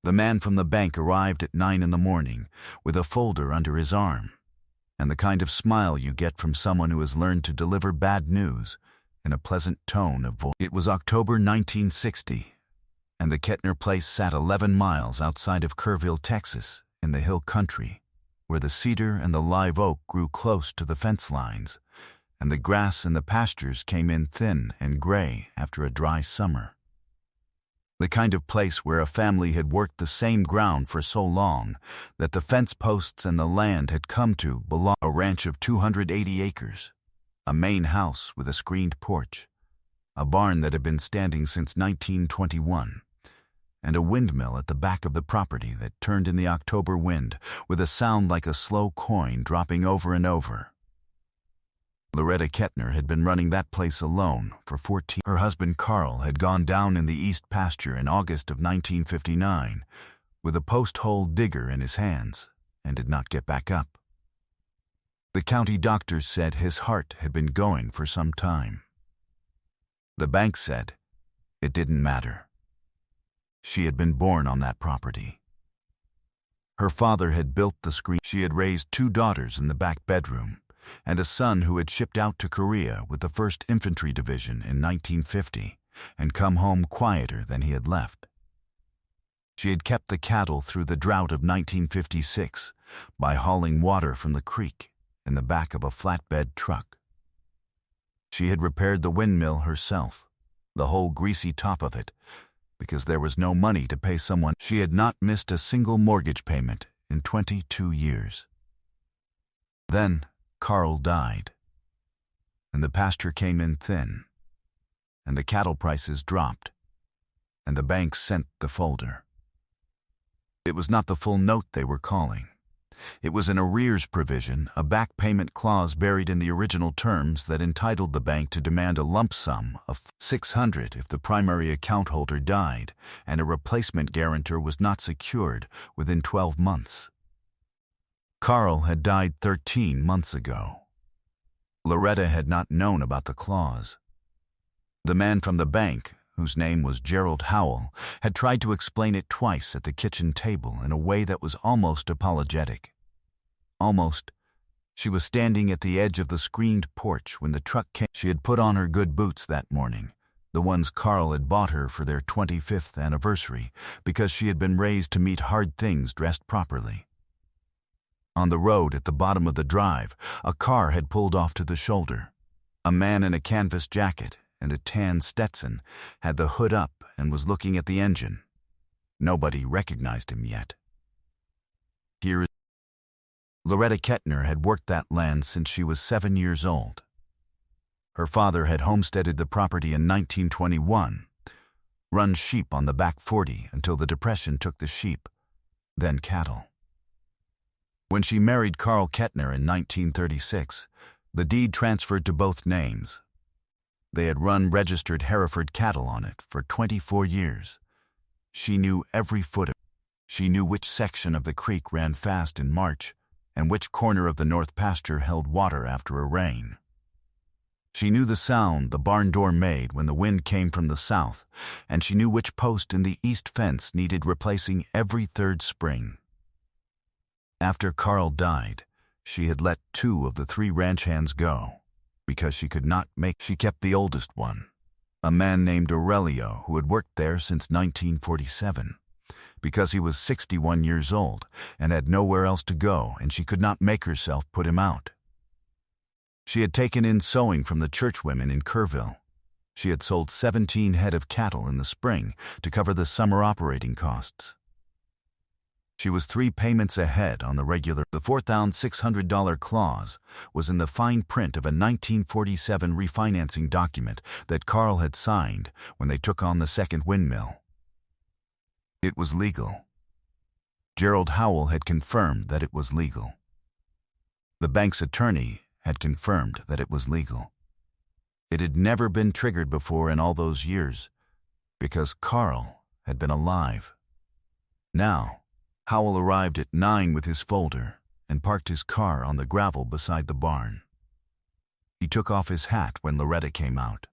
The man from the bank arrived at 9 in the morning with a folder under his arm, and the kind of smile you get from someone who has learned to deliver bad news in a pleasant tone of voice. It was October 1960, and the Kettner place sat 11 miles outside of Kerrville, Texas, in the hill country, where the cedar and the live oak grew close to the fence lines, and the grass in the pastures came in thin and gray after a dry summer. The kind of place where a family had worked the same ground for so long that the fence posts and the land had come to belong. A ranch of 280 acres, a main house with a screened porch, a barn that had been standing since 1921, and a windmill at the back of the property that turned in the October wind with a sound like a slow coin dropping over and over. Loretta Kettner had been running that place alone for 14. Her husband Carl had gone down in the east pasture in August of 1959 with a post-hole digger in his hands and did not get back up. The county doctor said his heart had been going for some time. The bank said it didn't matter. She had been born on that property. Her father had built the screen. She had raised 2 daughters in the back bedroom, and a son who had shipped out to Korea with the 1st Infantry Division in 1950 and come home quieter than he had left. She had kept the cattle through the drought of 1956 by hauling water from the creek in the back of a flatbed truck. She had repaired the windmill herself, the whole greasy top of it, because there was no money to pay someone. She had not missed a single mortgage payment in 22 years. Then Carl died, and the pasture came in thin, and the cattle prices dropped, and the bank sent the folder. It was not the full note they were calling. It was an arrears provision, a back payment clause buried in the original terms that entitled the bank to demand a lump sum of $600 if the primary account holder died and a replacement guarantor was not secured within 12 months. Carl had died 13 months ago. Loretta had not known about the clause. The man from the bank, whose name was Gerald Howell, had tried to explain it twice at the kitchen table in a way that was almost apologetic. Almost. She was standing at the edge of the screened porch when the truck came. She had put on her good boots that morning, the ones Carl had bought her for their 25th anniversary, because she had been raised to meet hard things dressed properly. On the road at the bottom of the drive, a car had pulled off to the shoulder. A man in a canvas jacket and a tan Stetson had the hood up and was looking at the engine. Nobody recognized him yet. Here is Loretta Kettner had worked that land since she was 7 years old. Her father had homesteaded the property in 1921, run sheep on the back 40 until the Depression took the sheep, then cattle. When she married Carl Kettner in 1936, the deed transferred to both names. They had run registered Hereford cattle on it for 24 years. She knew every foot of it. She knew which section of the creek ran fast in March and which corner of the north pasture held water after a rain. She knew the sound the barn door made when the wind came from the south, and she knew which post in the east fence needed replacing every 3rd spring. After Carl died, she had let 2 of the 3 ranch hands go, because she could not make. She kept the oldest one, a man named Aurelio who had worked there since 1947, because he was 61 years old and had nowhere else to go, and she could not make herself put him out. She had taken in sewing from the churchwomen in Kerrville. She had sold 17 head of cattle in the spring to cover the summer operating costs. She was 3 payments ahead on the regular. The $4,600 clause was in the fine print of a 1947 refinancing document that Carl had signed when they took on the 2nd windmill. It was legal. Gerald Howell had confirmed that it was legal. The bank's attorney had confirmed that it was legal. It had never been triggered before in all those years, because Carl had been alive. Now, Howell arrived at 9 with his folder and parked his car on the gravel beside the barn. He took off his hat when Loretta came out.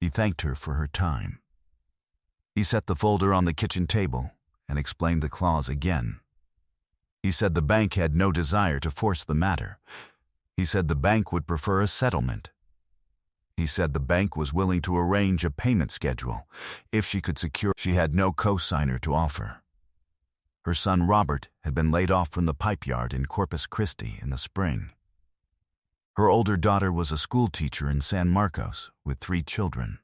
He thanked her for her time. He set the folder on the kitchen table and explained the clause again. He said the bank had no desire to force the matter. He said the bank would prefer a settlement. He said the bank was willing to arrange a payment schedule if she could secure. She had no co-signer to offer. Her son Robert had been laid off from the pipe yard in Corpus Christi in the spring. Her older daughter was a school teacher in San Marcos with 3 children.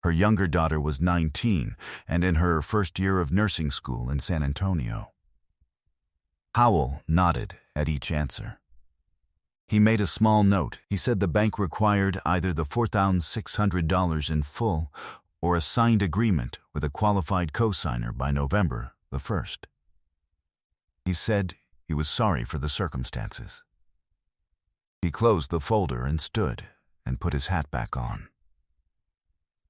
Her younger daughter was 19 and in her first year of nursing school in San Antonio. Howell nodded at each answer. He made a small note. He said the bank required either the $4,600 in full or a signed agreement with a qualified co-signer by November the 1st. He said he was sorry for the circumstances. He closed the folder and stood and put his hat back on.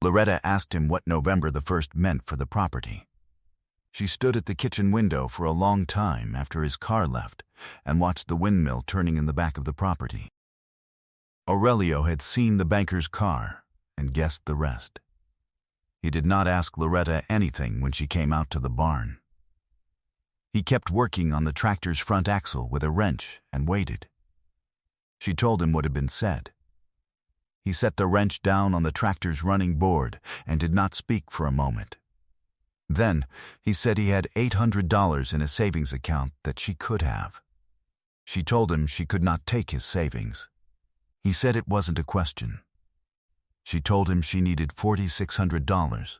Loretta asked him what November the 1st meant for the property. She stood at the kitchen window for a long time after his car left and watched the windmill turning in the back of the property. Aurelio had seen the banker's car and guessed the rest. He did not ask Loretta anything when she came out to the barn. He kept working on the tractor's front axle with a wrench and waited. She told him what had been said. He set the wrench down on the tractor's running board and did not speak for a moment. Then he said he had $800 in a savings account that she could have. She told him she could not take his savings. He said it wasn't a question. She told him she needed $4,600.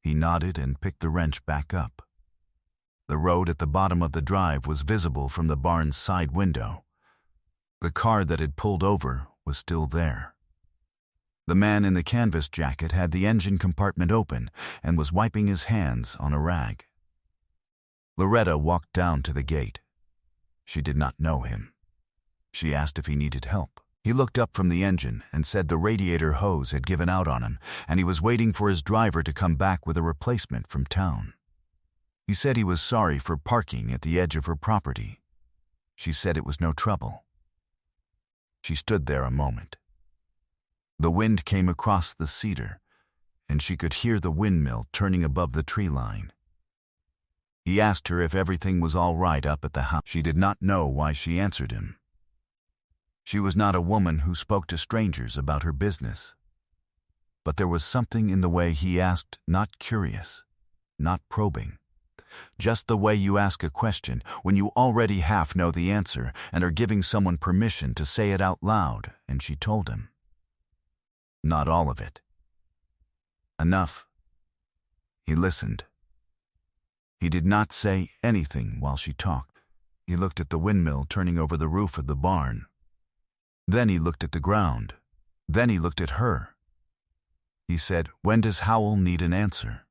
He nodded and picked the wrench back up. The road at the bottom of the drive was visible from the barn's side window. The car that had pulled over was still there. The man in the canvas jacket had the engine compartment open and was wiping his hands on a rag. Loretta walked down to the gate. She did not know him. She asked if he needed help. He looked up from the engine and said the radiator hose had given out on him and he was waiting for his driver to come back with a replacement from town. He said he was sorry for parking at the edge of her property. She said it was no trouble. She stood there a moment. The wind came across the cedar, and she could hear the windmill turning above the tree line. He asked her if everything was all right up at the house. She did not know why she answered him. She was not a woman who spoke to strangers about her business. But there was something in the way he asked, not curious, not probing. Just the way you ask a question when you already half know the answer and are giving someone permission to say it out loud, and she told him. Not all of it. Enough. He listened. He did not say anything while she talked. He looked at the windmill turning over the roof of the barn. Then he looked at the ground. Then he looked at her. He said, "When does Howell need an answer?"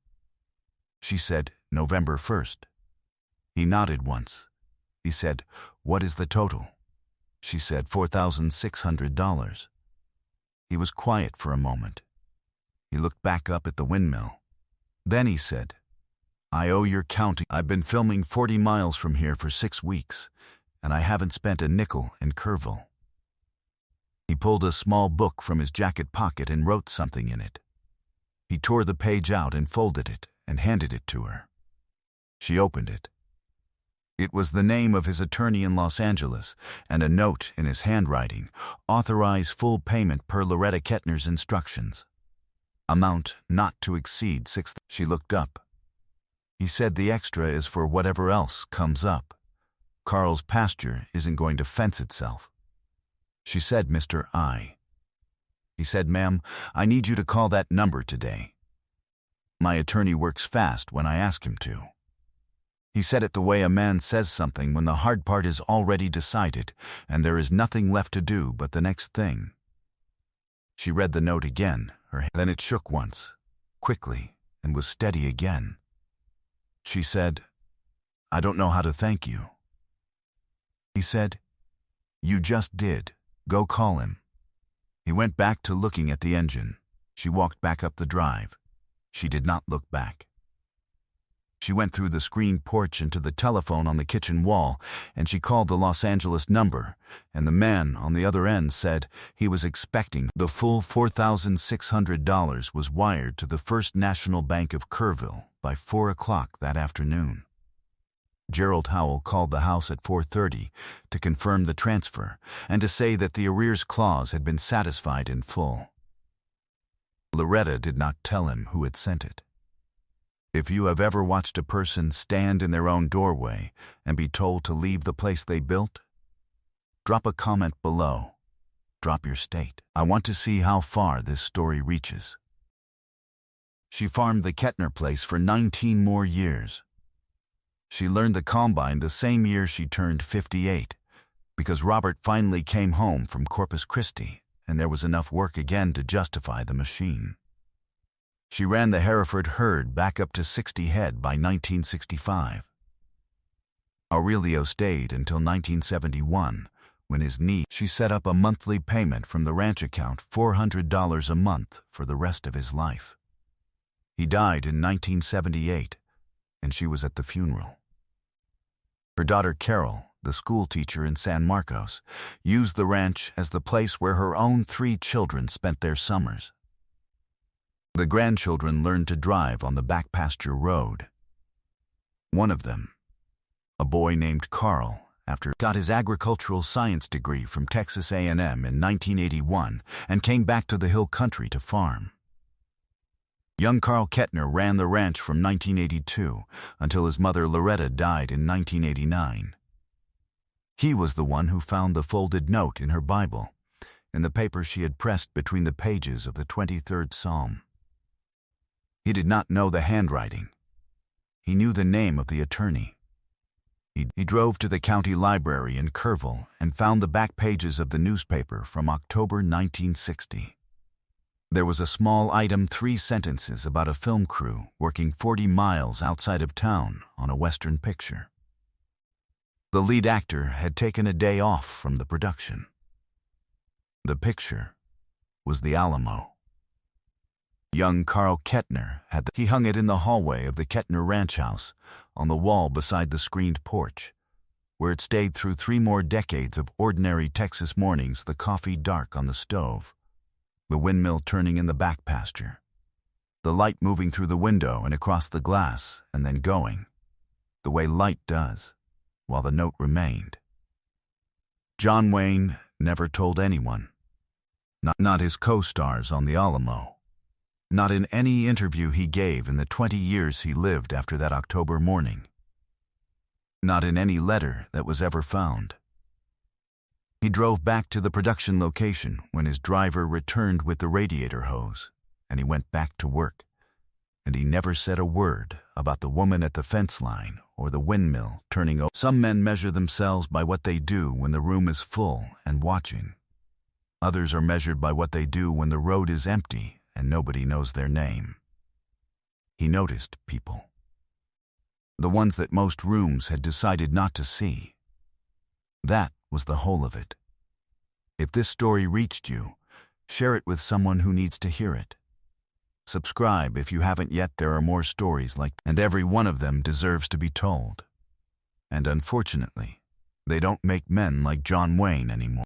She said, "November 1st. He nodded once. He said, "What is the total?" She said, $4,600. He was quiet for a moment. He looked back up at the windmill. Then he said, "I owe your county. I've been filming 40 miles from here for 6 weeks, and I haven't spent a nickel in Kerrville." He pulled a small book from his jacket pocket and wrote something in it. He tore the page out and folded it and handed it to her. She opened it. It was the name of his attorney in Los Angeles and a note in his handwriting, "Authorize full payment per Loretta Kettner's instructions. Amount not to exceed 6." She looked up. He said the extra is for whatever else comes up. Carl's pasture isn't going to fence itself. She said, "Mr. I." He said, "Ma'am, I need you to call that number today. My attorney works fast when I ask him to." He said it the way a man says something when the hard part is already decided and there is nothing left to do but the next thing. She read the note again, then it shook once, quickly, and was steady again. She said, "I don't know how to thank you." He said, "You just did. Go call him." He went back to looking at the engine. She walked back up the drive. She did not look back. She went through the screened porch and to the telephone on the kitchen wall, and she called the Los Angeles number, and the man on the other end said he was expecting the full $4,600 was wired to the First National Bank of Kerrville by 4 o'clock that afternoon. Gerald Howell called the house at 4:30 to confirm the transfer and to say that the arrears clause had been satisfied in full. Loretta did not tell him who had sent it. If you have ever watched a person stand in their own doorway and be told to leave the place they built, drop a comment below. Drop your state. I want to see how far this story reaches. She farmed the Kettner place for 19 more years. She learned the combine the same year she turned 58, because Robert finally came home from Corpus Christi, and there was enough work again to justify the machine. She ran the Hereford herd back up to 60 head by 1965. Aurelio stayed until 1971, when his knee. She set up a monthly payment from the ranch account, $400 a month for the rest of his life. He died in 1978, and she was at the funeral. Her daughter Carol, the school teacher in San Marcos, used the ranch as the place where her own 3 children spent their summers. The grandchildren learned to drive on the back pasture road. One of them, a boy named Carl, got his agricultural science degree from Texas A&M in 1981 and came back to the hill country to farm. Young Carl Kettner ran the ranch from 1982 until his mother Loretta died in 1989. He was the one who found the folded note in her Bible, in the paper she had pressed between the pages of the 23rd Psalm. He did not know the handwriting. He knew the name of the attorney. He drove to the county library in Kerrville and found the back pages of the newspaper from October 1960. There was a small item, 3 sentences about a film crew working 40 miles outside of town on a Western picture. The lead actor had taken a day off from the production. The picture was the Alamo. Young Carl Kettner he hung it in the hallway of the Kettner ranch house, on the wall beside the screened porch, where it stayed through 3 more decades of ordinary Texas mornings, the coffee dark on the stove, the windmill turning in the back pasture, the light moving through the window and across the glass and then going, the way light does, while the note remained. John Wayne never told anyone, not his co-stars on the Alamo, not in any interview he gave in the 20 years he lived after that October morning, not in any letter that was ever found. He drove back to the production location when his driver returned with the radiator hose, and he went back to work, and he never said a word about the woman at the fence line or the windmill turning over. Some men measure themselves by what they do when the room is full and watching. Others are measured by what they do when the road is empty and nobody knows their name. He noticed people. The ones that most rooms had decided not to see. That was the whole of it. If this story reached you, share it with someone who needs to hear it. Subscribe if you haven't yet. There are more stories and every one of them deserves to be told. And unfortunately, they don't make men like John Wayne anymore.